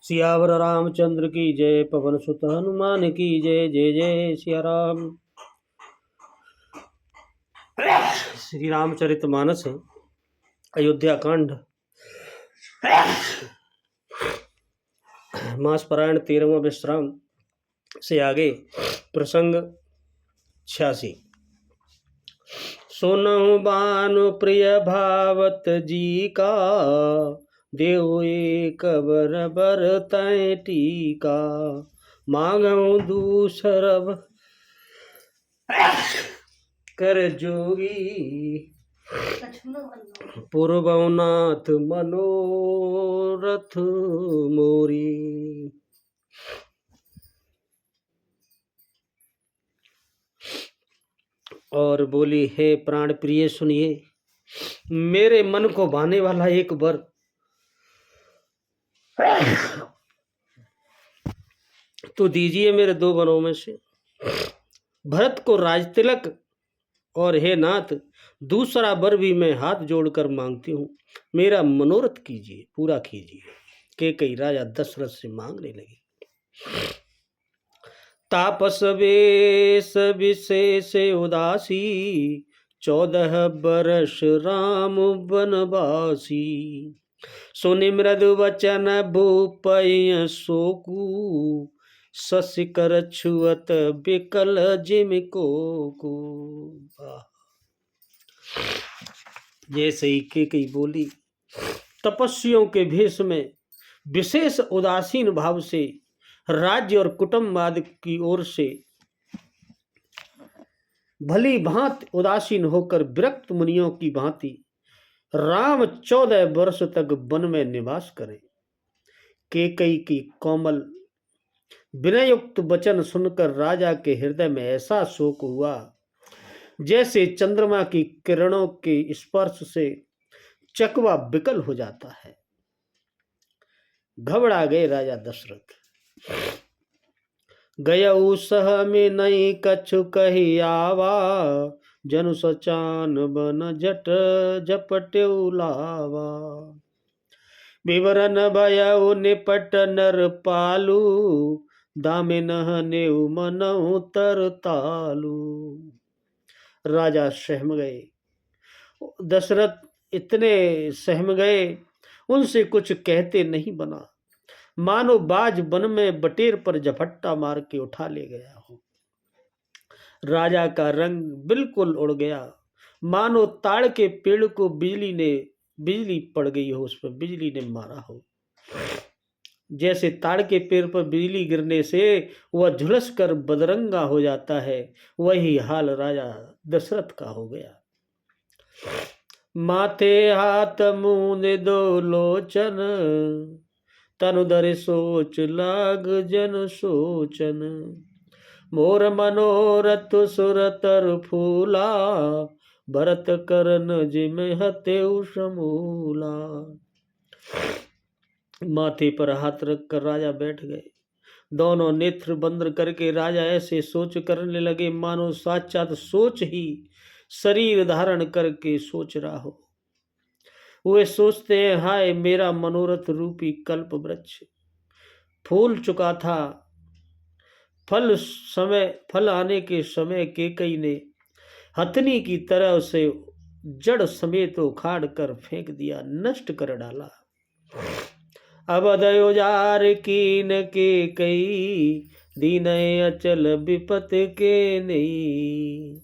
सियावर रामचंद्र की जय। पवन सुत हनुमान की जय। जय जय सिया राम। श्री रामचरितमानस अयोध्या कांड मास पारायण 13वां विश्राम से आगे प्रसंग 86। सुनहु बानु प्रिय भावत जी का, देव एक बर तय टीका। मांगऊ दूसर कर जोगी, पूर्वनाथ मनोरथ मोरी। और बोली, हे प्राण प्रिय सुनिए, मेरे मन को भाने वाला एक वर तो दीजिए मेरे दो वरों में से। भरत को राजतिलक, और हे नाथ दूसरा वर भी मैं हाथ जोड़कर मांगती हूँ, मेरा मनोरथ कीजिए, पूरा कीजिए। कैकेयी राजा दशरथ से मांगने लगी। तापस वेश विशेष उदासी, 14 बरस राम बनवासी। सुनि मृदु वचन भूपय शोकु, शशिकर छुअत बिकल जिम को। जैसे ही कैकेयी बोली, तपस्वियों के भेष में विशेष उदासीन भाव से राज्य और कुटुंबवाद की ओर से भली भांति उदासीन होकर विरक्त मुनियों की भांति राम 14 वर्ष तक वन में निवास करें। कैकेयी की कोमल विनयुक्त वचन सुनकर राजा के हृदय में ऐसा शोक हुआ, जैसे चंद्रमा की किरणों के स्पर्श से चकवा विकल हो जाता है। घबरा गए राजा दशरथ। गयऊ सह में नहीं कछु कही आवा, जनु सचान बन जट जपटेऊ लावा। विवरण भयऊ निपट नर पालू, दामिन नेऊ मनऊ तर तालू। राजा सहम गए। दशरथ इतने सहम गए, उनसे कुछ कहते नहीं बना, मानो बाज वन में बटेर पर झपट्टा मार के उठा ले गया हो। राजा का रंग बिल्कुल उड़ गया, मानो ताड़ के पेड़ को बिजली पड़ गई हो, उस पर बिजली ने मारा हो। जैसे ताड़ के पेड़ पर बिजली गिरने से वह झुलस कर बदरंगा हो जाता है, वही हाल राजा दशरथ का हो गया। माथे हाथ मूंद दो लोचन, तनु धरि सोच लाग जन सोचन। मोर मनोरथ सुरतर फूला, भरत करन जिम हतेउ समूला। माथे पर हाथ रखकर राजा बैठ गए। दोनों नेत्र बंद करके राजा ऐसे सोच करने लगे, मानो साक्षात सोच ही शरीर धारण करके सोच रहा हो। वे सोचते हैं, हाय मेरा मनोरथ रूपी कल्प वृक्ष फूल चुका था। फल आने के समय कैकेयी ने हथनी की तरह उसे जड़ समेत उखाड़ कर फेंक दिया, नष्ट कर डाला। अब दयोजार कीन कैकेयी, दीन अचल विपत के नहीं।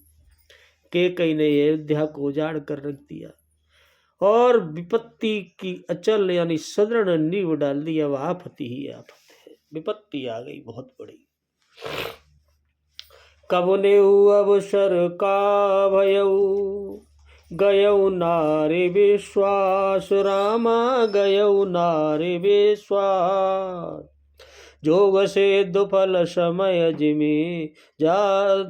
कैकेयी ने अयोध्या को उजाड़ कर रख दिया और विपत्ति की अचल यानी सदृढ़ नींव डाल दी। अब आफत ही आफत है, विपत्ति आ गई बहुत बड़ी। कब नेऊ अवसर का भयऊ, गयऊ नारी विश्वास। रामा गयऊ नारी विश्वास, जोग से दुफल समय जिमी जा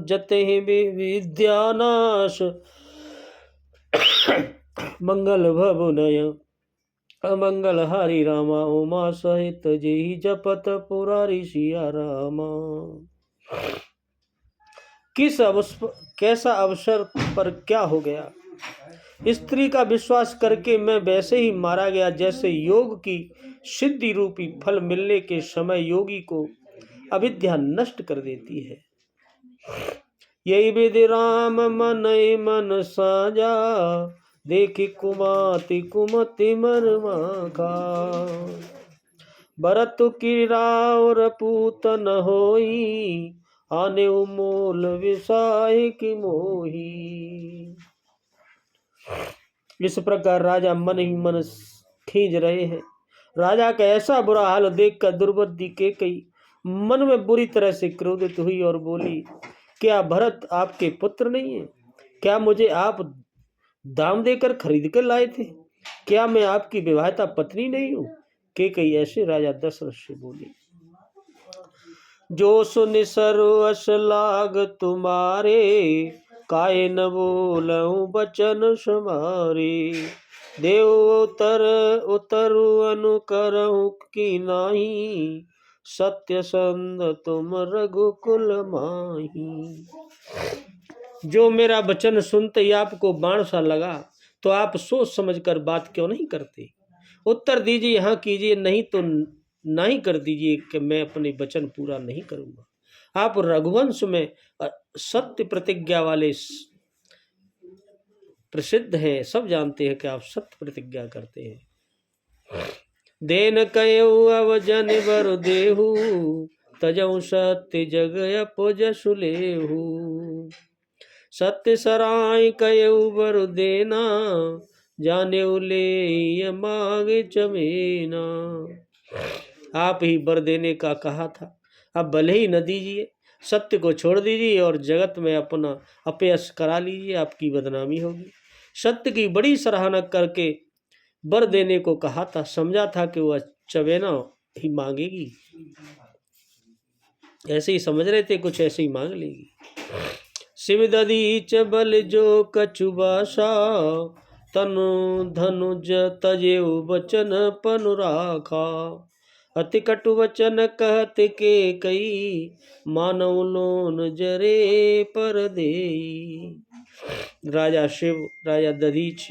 जते विद्यानाश। मंगल भवनय अमंगल हरि रामा, उमा सहित जेहि जपत पुरारी सिया रामा। कैसा अवसर पर क्या हो गया। स्त्री का विश्वास करके मैं वैसे ही मारा गया जैसे योग की सिद्धि रूपी फल मिलने के समय योगी को अविद्या नष्ट कर देती है। यही विधि राम मन मन साजा, देखी कुमाति कुमति मरमा का। भरत की रावर पूतन होई, आने मोल विसाय की मोही। इस प्रकार राजा मन ही मन खींच रहे हैं। राजा का ऐसा बुरा हाल देखकर दुर्बुद्धि केकई मन में बुरी तरह से क्रोधित हुई और बोली, क्या भरत आपके पुत्र नहीं है? क्या मुझे आप दाम देकर खरीद कर लाए थे? क्या मैं आपकी विवाहिता पत्नी नहीं हूं? केकई ऐसे राजा दशरथ से बोली। जो सुन सर्वस लाग तुम्हारे, काहे न बोलऊं बचन समारे। देव उतर उतरु अनुकरऊं की नाही, सत्य संद तुम रघुकुल माही। जो मेरा वचन सुनते ही आपको बाण सा लगा, तो आप सोच समझकर बात क्यों नहीं करते? उत्तर दीजिए, हाँ कीजिए, नहीं तो नहीं कर दीजिए कि मैं अपने वचन पूरा नहीं करूंगा। आप रघुवंश में सत्य प्रतिज्ञा वाले प्रसिद्ध हैं, सब जानते हैं कि आप सत्य प्रतिज्ञा करते हैं। देन कयऊ अवजन बर देहु, तजऊ सत्य जग अपजसु लेहु। सत्य सराय कयऊ बर देना, जाने ले मांगे चमेना। आप ही बर देने का कहा था, अब भले ही न दीजिए, सत्य को छोड़ दीजिए और जगत में अपना अपयश करा लीजिए, आपकी बदनामी होगी। सत्य की बड़ी सराहना करके बर देने को कहा था, समझा था कि वह चवेना ही मांगेगी, ऐसे ही समझ रहे थे, कुछ ऐसे ही मांग लेगी। शिव दधीच बल जो कछुबासा, तनु धनुज तजेउ बचन पनु राखा। अति कटु वचन कहत के कई, मानव लोन जरे पर देई। राजा शिव, राजा दधीच,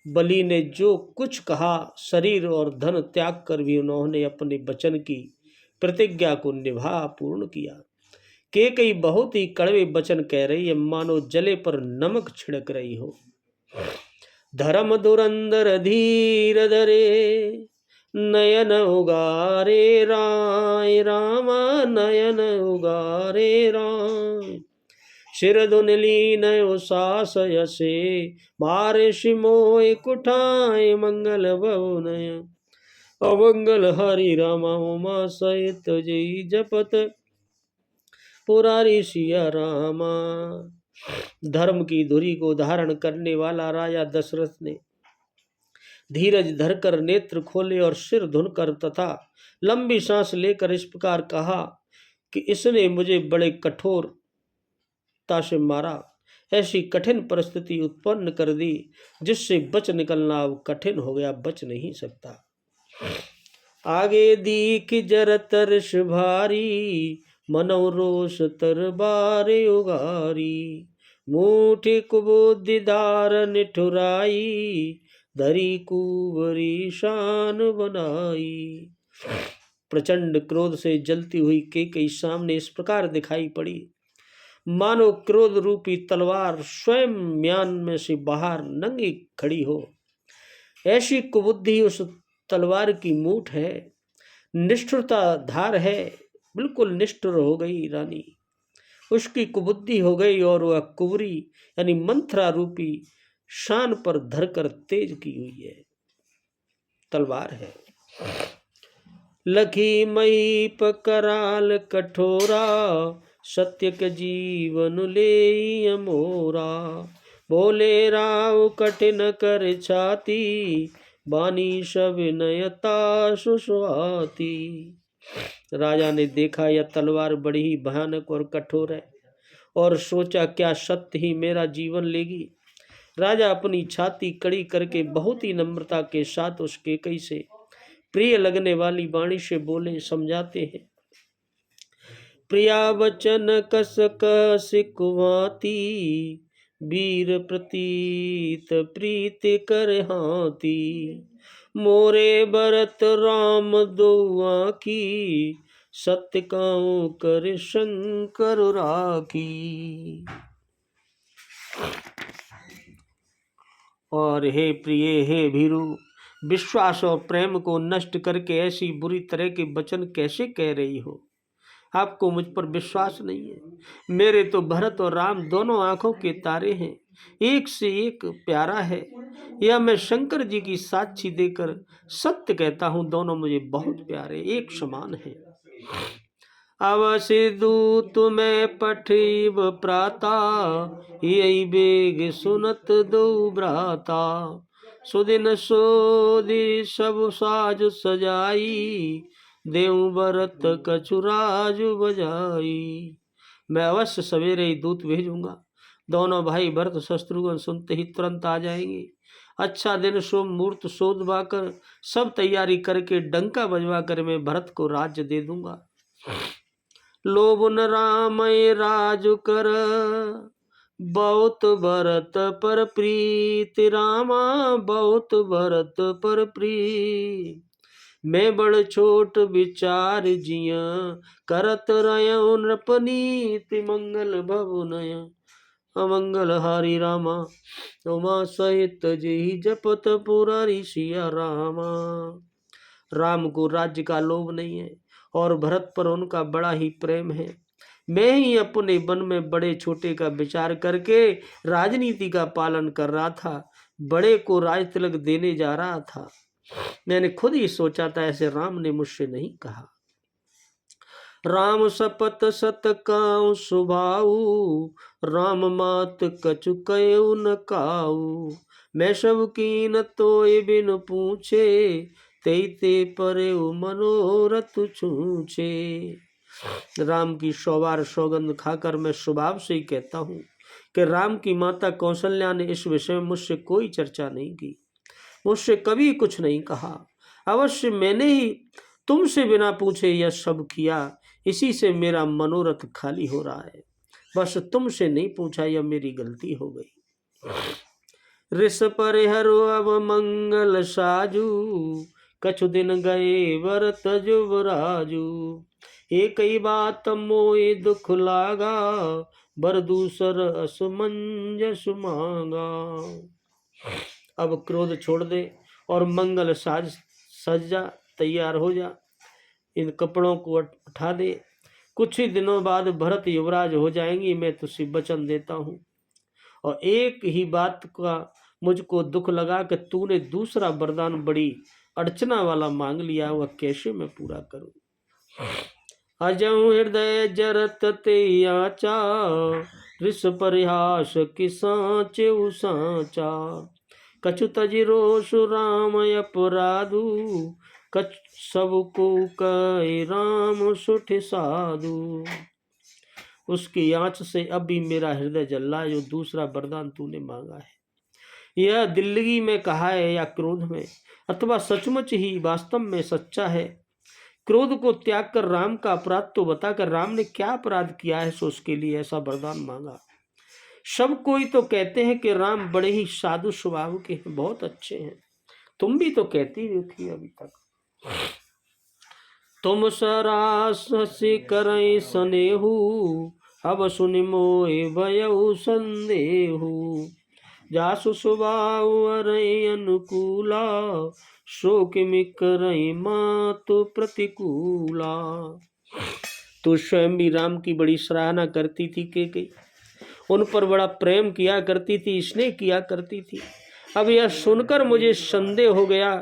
बलि ने जो कुछ कहा, शरीर और धन त्याग कर भी उन्होंने अपने वचन की प्रतिज्ञा को निभा पूर्ण किया। केकई बहुत ही कड़वे वचन कह रही है, मानो जले पर नमक छिड़क रही हो। धर्म धुरंधर धीर धरे, नयन उगारे राय रामा, नयन उगारे राय। सिर धुनली नयो सास यसे, मारे सिमोय कुठाय मंगल बहुनय। अमंगल हरि रामा उमा सहित जय जपत, पुरारी सिया रामा। धर्म की धुरी को धारण करने वाला राजा दशरथ ने धीरज धरकर नेत्र खोले और सिर धुनकर तथा लंबी सांस लेकर इस प्रकार कहा कि इसने मुझे बड़े कठोरता से मारा, ऐसी कठिन परिस्थिति उत्पन्न कर दी जिससे बच निकलना अब कठिन हो गया, बच नहीं सकता। आगे दीख जरत ऋष भारी, मनोरोष तरबारे उगारी। मूठी कुबुद्धि धार निठुराई, धरी कुंवरी शान बनाई। प्रचंड क्रोध से जलती हुई केकई सामने इस प्रकार दिखाई पड़ी, मानो क्रोध रूपी तलवार स्वयं म्यान में से बाहर नंगी खड़ी हो। ऐसी कुबुद्धि उस तलवार की मूठ है, निष्ठुरता धार है, बिल्कुल निष्ठुर हो गई रानी, उसकी कुबुद्धि हो गई और वह कुंवरी यानी मंथरा रूपी शान पर धरकर तेज की हुई है, तलवार है। लखी मई पकराल कठोरा, सत्य के जीवन ले अमोरा। बोले राव कठिन कर छाती, बानी सब नयता सुस्वाती। राजा ने देखा यह तलवार बड़ी ही भयानक और कठोर है और सोचा क्या सत्य ही मेरा जीवन लेगी। राजा अपनी छाती कड़ी करके बहुत ही नम्रता के साथ उस केकई से प्रिय लगने वाली वाणी से बोले, समझाते हैं। प्रिया वचन कस सिकुवाती, वीर प्रतीत प्रीत कर हाथी। मोरे भरत राम दोआ की, सत्य काऊ कर शंकर राखी। और हे प्रिय, हे भीरु, विश्वास और प्रेम को नष्ट करके ऐसी बुरी तरह के वचन कैसे कह रही हो? आपको मुझ पर विश्वास नहीं है। मेरे तो भरत और राम दोनों आंखों के तारे हैं, एक से एक प्यारा है। यह मैं शंकर जी की साक्षी देकर सत्य कहता हूँ, दोनों मुझे बहुत प्यारे, एक समान है। अवश्य दूत में पठिब प्राता, यही बेग सुनत दो भ्राता। सुदिन सोदि सब साज सजाई, देव भरत कछुराज बजाई। मैं अवश्य सवेरे ही दूत भेजूंगा, दोनों भाई भरत शत्रुघ्न सुनते ही तुरंत आ जाएंगे। अच्छा दिन शुभ मुहूर्त सोधवा कर सब तैयारी करके डंका बजवा कर मैं भरत को राज्य दे दूंगा। लोभन रामय राजु कर, बहुत भरत पर प्रीत। रामा बहुत भरत पर प्रीत। मैं बड़ छोट विचार जिया, करत रयो नृपनीत। मंगल भवनय अमंगल हारी रामा, उमा सहित जी जपत पुरारी सिया रामा। राम को राज्य का लोभ नहीं है और भरत पर उनका बड़ा ही प्रेम है। मैं ही अपने वन में बड़े छोटे का विचार करके राजनीति का पालन कर रहा था, बड़े को राज तिलक देने जा रहा था। मैंने खुद ही सोचा था, ऐसे राम ने मुझसे नहीं कहा। राम सपत सत काऊ सुभाऊ, राम मात कछु कयु न काऊ। मैं सब कीन तोय बिन पूछे, ते ते परे मनोरथ छूछे। राम की 100 बार सौगंध खाकर मैं स्वभाव से ही कहता हूँ कि राम की माता कौशल्या ने इस विषय में मुझसे कोई चर्चा नहीं की, मुझसे कभी कुछ नहीं कहा। अवश्य मैंने ही तुमसे बिना पूछे यह सब किया, इसी से मेरा मनोरथ खाली हो रहा है। बस तुमसे नहीं पूछा, यह मेरी गलती हो गई। ऋष परिहरो अब मंगल साजू, कछु दिन गए भरत जुबराजू। एक ही बात मोए दुख लागा, बर दूसर असमंजस मांगा। अब क्रोध छोड़ दे और मंगल साज सज जा, तैयार हो जा, इन कपड़ों को उठा दे। कुछ ही दिनों बाद भरत युवराज हो जाएंगे, मैं तुझसे वचन देता हूँ। और एक ही बात का मुझको दुख लगा कि तूने दूसरा वरदान बड़ी अड़चना वाला मांग लिया, वह कैसे मैं पूरा करूं। अजहु हृदय जरत ते आचा, ऋष परिहास कि साचे साचा। कछु तजि रोष राम अपराधु, कछु सबको कहे राम सुठ साधु। उसकी आंच से अब भी मेरा हृदय जल रहा है, जो दूसरा वरदान तूने मांगा है। यह दिल्लगी में कहा है या क्रोध में, अथवा सचमुच ही वास्तव में सच्चा है। क्रोध को त्याग कर राम का अपराध तो बताकर राम ने क्या अपराध किया है, सो उसके लिए ऐसा वरदान मांगा। सब कोई तो कहते हैं कि राम बड़े ही साधु स्वभाव के हैं, बहुत अच्छे हैं। तुम भी तो कहती ही थी अभी तक। तुम सरास हसी करई सनेहू, अब सुनि मोए भयउ संदेहू। जासु स्वभाव अरई अनुकूला, शोक मिकरई मातु प्रतिकूला। तो स्वयं भी राम की बड़ी सराहना करती थी के उन पर बड़ा प्रेम किया करती थी, स्नेह किया करती थी। अब यह सुनकर मुझे संदेह हो गया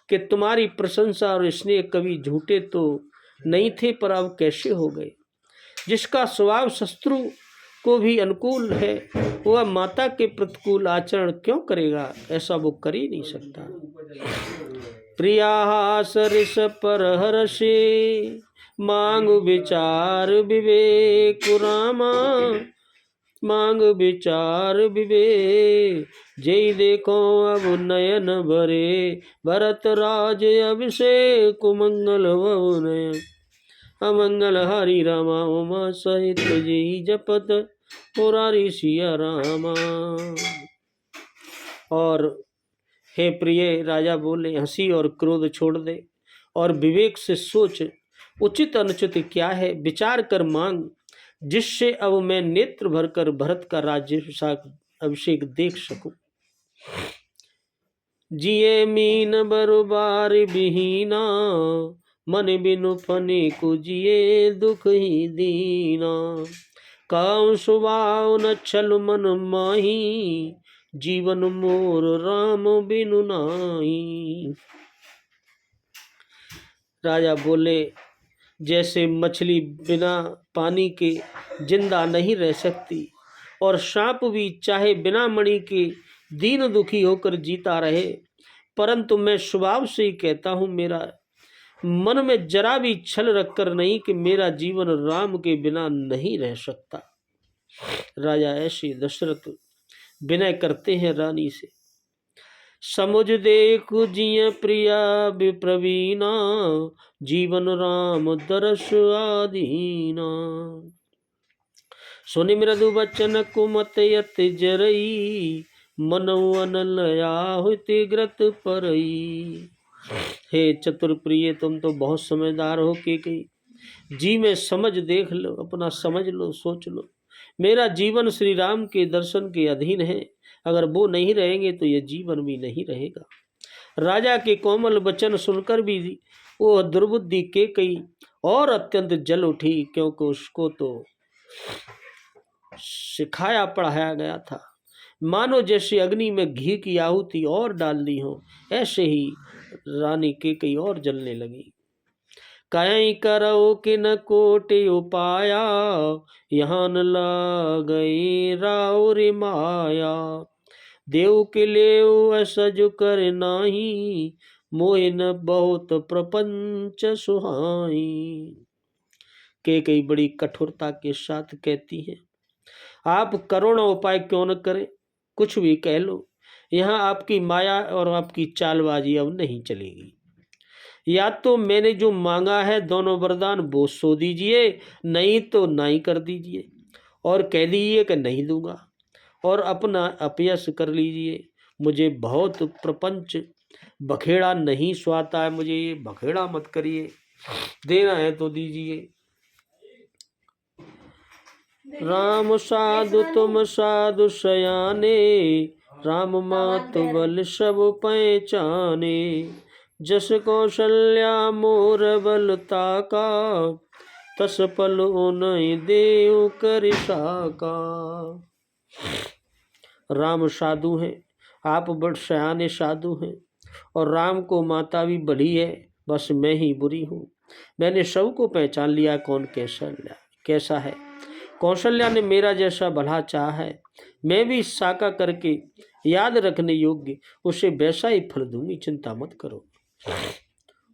कि तुम्हारी प्रशंसा और स्नेह कभी झूठे तो नहीं थे, पर अब कैसे हो गए। जिसका स्वभाव शत्रु को भी अनुकूल है, वह माता के प्रतिकूल आचरण क्यों करेगा? ऐसा वो कर ही नहीं सकता। प्रिया सरिस पर हर्षे, मांग विचार विवेक रामा। मांग विचार विवेक, जय देखो अब नयन भरे। भरत राज अभिषेक, मंगल भवन अमंगल हरि रामा। उमा सहित जी जपत पुरारी सिया रामा। और हे प्रिय, राजा बोले, हंसी और क्रोध छोड़ दे और विवेक से सोच, उचित अनुचित क्या है विचार कर मांग, जिससे अब मैं नेत्र भरकर भरत का राज्य अभिषेक देख सकूं। जिये मीन बरुबार बिहीना, मन बिनु फने को जिये दुख ही दीना। काम सुभाव न छल मन माही, जीवन मोर राम बिनु नाही। राजा बोले, जैसे मछली बिना पानी के जिंदा नहीं रह सकती और सांप भी चाहे बिना मणि के दीन दुखी होकर जीता रहे, परंतु मैं स्वभाव से ही कहता हूँ, मेरा मन में जरा भी छल रखकर नहीं कि मेरा जीवन राम के बिना नहीं रह सकता। राजा ऐसे दशरथ विनय करते हैं रानी से, समुझ देखु जिय प्रिया विप्रवीणा, जीवन राम दरस आदीना। सुनि मृदु बचन कुमत यति जरई, मनऊ अनलया होते ग्रत परई। हे चतुर प्रिय, तुम तो बहुत समझदार हो के कही जी, में समझ देख लो, अपना समझ लो, सोच लो। मेरा जीवन श्री राम के दर्शन के अधीन है, अगर वो नहीं रहेंगे तो यह जीवन भी नहीं रहेगा। राजा के कोमल वचन सुनकर भी वो दुर्बुद्धि के कई और अत्यंत जल उठी, क्योंकि उसको तो सिखाया पढ़ाया गया था, मानो जैसे अग्नि में घी की आहुति और डाल दी हो, ऐसे ही रानी के कई और जलने लगी। कहीं करो कि न कोटि उपाया, यहाँ न गई राउरी माया। देव के ले सज कर नाही, मोहि न बहुत प्रपंच सुहाई। के कई बड़ी कठोरता के साथ कहती है, आप करोड़ों उपाय क्यों न करें, कुछ भी कह लो, यहाँ आपकी माया और आपकी चालबाजी अब नहीं चलेगी। या तो मैंने जो मांगा है दोनों वरदान वो सो दीजिए, नहीं तो नहीं कर दीजिए और कह दीजिए कि नहीं दूंगा और अपना अपयश कर लीजिए। मुझे बहुत प्रपंच बखेड़ा नहीं सुहाता है, मुझे ये बखेड़ा मत करिए, देना है तो दीजिए। राम साधु तुम साधु सयाने, राम मात बल सब पहचाने। जस कौशल्या मोर बलता का, तस पल उन्हें देव कर साका। राम साधु हैं, आप बड़ सयाने साधु हैं और राम को माता भी बड़ी है, बस मैं ही बुरी हूँ। मैंने सबको पहचान लिया कौन कैसा है। कौशल्या ने मेरा जैसा भला चाहा है, मैं भी साका करके याद रखने योग्य उसे वैसा ही फल दूंगी, चिंता मत करो।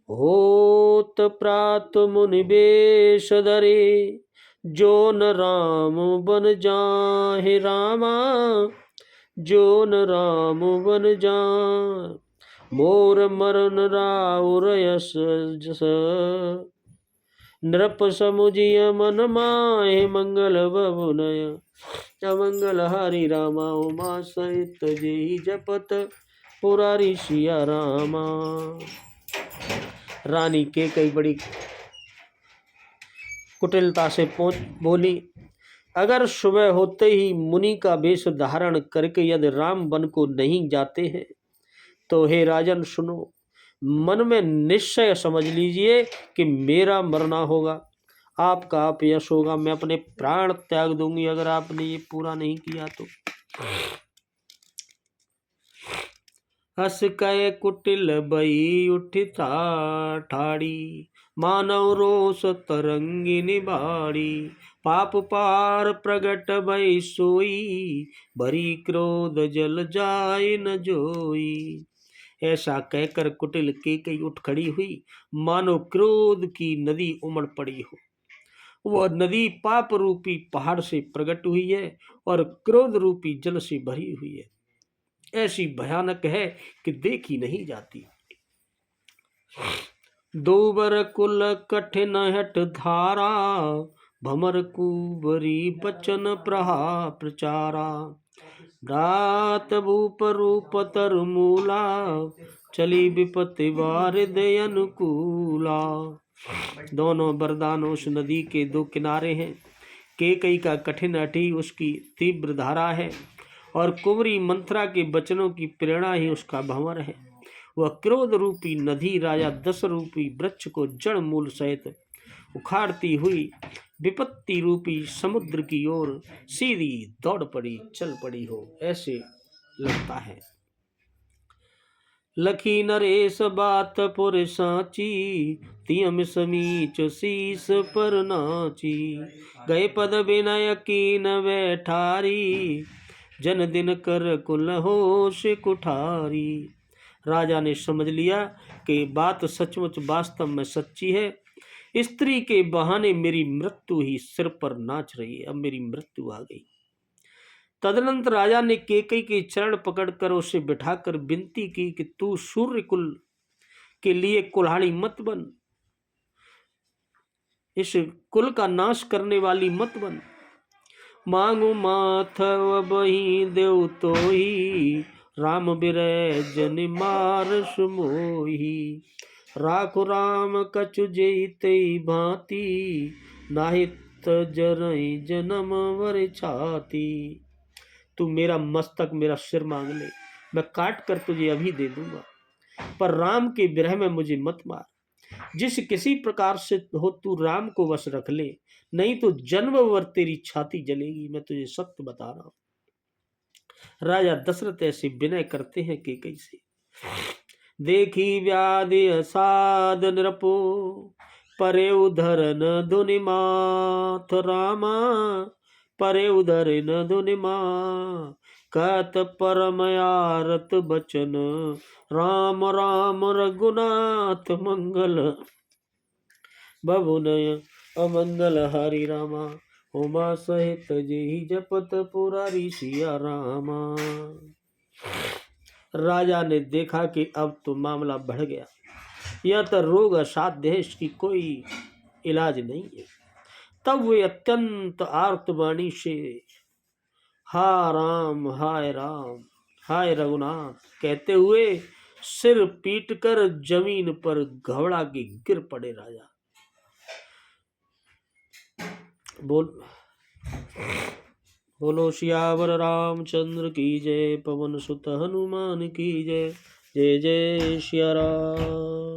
होत प्रात मुनि बेश धरे, जो न राम बन जाहि रामा, जो न राम बन जा। मोर मरण राउर यस जस, नृप समुझिय मन माहे। मंगल बबुनय अमंगल हरि रामा, उमा सहित जेहि जपत पुरारी सिया रामा। रानी के कई बड़ी कुटिलता से बोली, अगर सुबह होते ही मुनि का वेश धारण करके यदि राम वन को नहीं जाते हैं तो हे राजन सुनो, मन में निश्चय समझ लीजिए कि मेरा मरना होगा, आपका अपयश होगा, मैं अपने प्राण त्याग दूंगी अगर आपने ये पूरा नहीं किया तो। हस कय कुटिल बई उठिता ठाड़ी, मानव रोष तरंगी निबाड़ी। पाप पार प्रगट भई सोई, भरी क्रोध जल जाय न जोई। ऐसा कहकर कुटिल केकई उठ खड़ी हुई, मानो क्रोध की नदी उमड़ पड़ी हो। वह नदी पाप रूपी पहाड़ से प्रकट हुई है और क्रोध रूपी जल से भरी हुई है, ऐसी भयानक है कि देखी नहीं जाती। दोबर कुल कठिन हट धारा, भमर कुबरी बचन प्रचारा। भ्रात भूप रूप तरु मूला, चली विपत्ति बार दे अनुकूला। दोनों वरदान उस नदी के दो किनारे हैं। केकई का कठिन अठी उसकी तीव्र धारा है, और कुंवरी मंथरा के वचनों की प्रेरणा ही उसका भंवर है। वह क्रोध रूपी नदी राजा दश रूपी वृक्ष को जड़ मूल सहित उखाड़ती हुई विपत्ति रूपी समुद्र की ओर सीधी दौड़ पड़ी, चल पड़ी हो, ऐसे लगता है। लखी नरेश बात पुर साची, तियम समीच शीस पर नाची। गए पद विनय कीन बैठारी, जन दिन कर कुल होश कुठारी। राजा ने समझ लिया कि बात सचमुच वास्तव में सच्ची है। स्त्री के बहाने मेरी मृत्यु ही सिर पर नाच रही है। अब मेरी मृत्यु आ गई। तदनंतर राजा ने केकई के चरण पकड़कर उसे बिठाकर विनती की कि तू सूर्य कुल के लिए कुल्हाड़ी मत बन, इस कुल का नाश करने वाली मत बन। मांगू माथव बही देव तो ही, राम बिरह जन मार सुमोही। राखो राम कछु जेते भांति, नाहित जरई जन्म वर छाती। तू मेरा मस्तक, मेरा सिर मांग ले, मैं काट कर तुझे अभी दे दूंगा, पर राम के विरह में मुझे मत मार। जिस किसी प्रकार से हो तू राम को वश रख ले, नहीं तो जन्म भर तेरी छाती जलेगी। मैं तुझे सत्य बता रहा हूं। राजा दशरथ ऐसे विनय करते हैं केकई से। देखी व्याधि असाध नृपो, परे उधर न धुनि माथ रामा। परे उधर न धुनि मा, कहत परम आरत बचन, राम राम रघुनाथ मंगल। बबुनय अमंगल हरि रामा, उमा सहित जेहि जपत पुरारी सिया रामा। राजा ने देखा कि अब तो मामला बढ़ गया। यह तो रोग असाध्य है, इसकी कोई इलाज नहीं है। तब वे अत्यंत आर्तवाणी से हा राम, हाय राम, हाय रघुनाथ कहते हुए सिर पीटकर जमीन पर घबरा के गिर पड़े। राजा बोलो सियावर रामचंद्र की जय, पवन सुत हनुमान की जय। जय जय सिया राम।